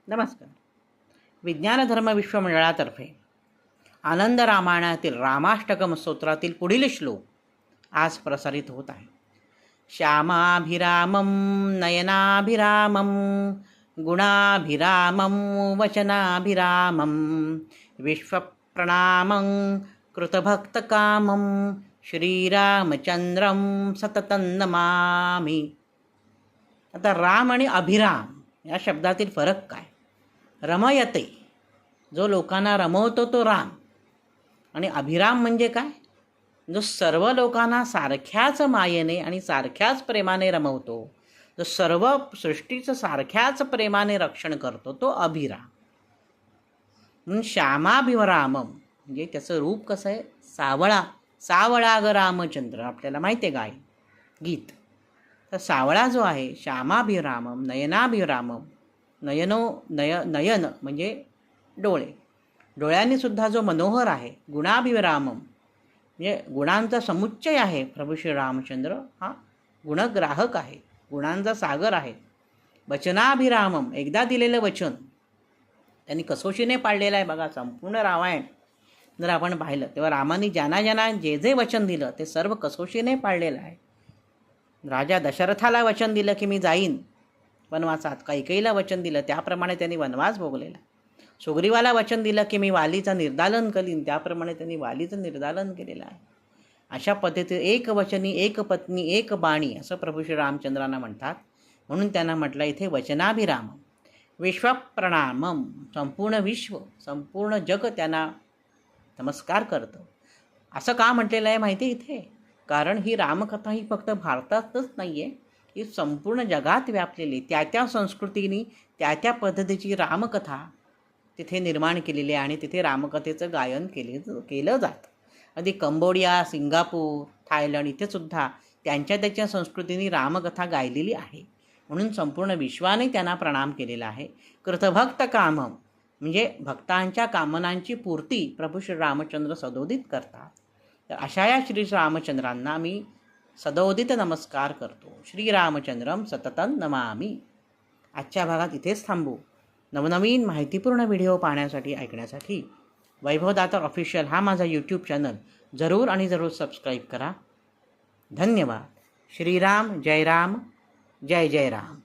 नमस्कार. विज्ञान धर्म विश्व मंडळातर्फे आनंद रामायणातील रामाष्टकम स्तोत्रातील पुढील श्लोक आज प्रसारित होत आहे. श्यामाभिरामं नयनाभिरामं गुणाभिरामं वचनाभिरामं विश्वप्रणामं कृतभक्तकामं श्रीरामचंद्रं सततं नमामि. आता राम आणि अभिराम या शब्दातील फरक काय? रमयते, जो लोकांना रमवतो तो राम. आणि अभिराम म्हणजे काय? जो सर्व लोकांना सारख्याच मायेने आणि सारख्याच प्रेमाने रमवतो, जो सर्व सृष्टीचं सारख्याच प्रेमाने रक्षण करतो तो अभिराम. म्हणून श्यामाभिरामम म्हणजे त्याचं रूप कसं आहे? सावळा. सावळा ग रामचंद्र, आपल्याला माहिती आहे गाय गीत. तर सावळा जो आहे, श्यामाभिरामम नयनाभिरामम, नयन म्हणजे डोळे, डोळ्यांनी सुद्धा जो मनोहर आहे. गुणाभिरामम म्हणजे गुणांचा समुच्चय आहे. प्रभू श्री रामचंद्र हा गुणग्राहक आहे, गुणांचा सागर आहे. वचनाभिरामम, एकदा दिलेलं वचन त्यांनी कसोशीने पाळलेलं आहे. बघा, संपूर्ण रामायण जर आपण पाहिलं तेव्हा रामाने ज्यांना ज्यांना जे जे वचन दिलं ते सर्व कसोशीने पाळलेलं आहे. राजा दशरथाला वचन दिलं की मी जाईन वनवासात, कैकेयीला वचन दिलं त्याप्रमाणे त्यांनी वनवास भोगलेला. सुग्रीवाला वचन दिलं की मी वालीचं निर्दालन करीन, त्याप्रमाणे त्यांनी वालीचं निर्दालन केलेलं आहे. अशा पद्धतीने एक वचनी एक पत्नी एक बाणी असं प्रभू श्री रामचंद्रांना म्हणतात. म्हणून त्यांना म्हटलं इथे वचनाभिराम विश्वप्रणामम, संपूर्ण विश्व संपूर्ण जग त्यांना नमस्कार करतं. असं का म्हटलेलं आहे माहिती आहे इथे? कारण ही रामकथा ही फक्त भारतातच नाही आहे, ही संपूर्ण जगात व्यापलेली. त्या त्या संस्कृतीने त्या त्या पद्धतीची रामकथा तिथे निर्माण केलेली आहे आणि तिथे रामकथेचं गायन केलं जातं. अगदी कंबोडिया, सिंगापूर, थायलंड इथेसुद्धा त्यांच्या संस्कृतीने रामकथा गायलेली आहे. म्हणून संपूर्ण विश्वाने त्यांना प्रणाम केलेला आहे. कृतभक्त कामम म्हणजे भक्तांच्या कामनांची पूर्ती प्रभू श्री रामचंद्र सदोदित करतात. तर अशा या श्री रामचंद्रांना मी सदोदित नमस्कार करतो. श्रीरामचंद्रम सततं नमामि. आजच्या भागात इथेच थांबू. नवनवीन माहितीपूर्ण व्हिडिओ पाहण्यासाठी, ऐकण्यासाठी वैभवदाता ऑफिशियल हा माझा यूट्यूब चॅनल जरूर सबस्क्राईब करा. धन्यवाद. श्रीराम, जय राम, जय जय राम.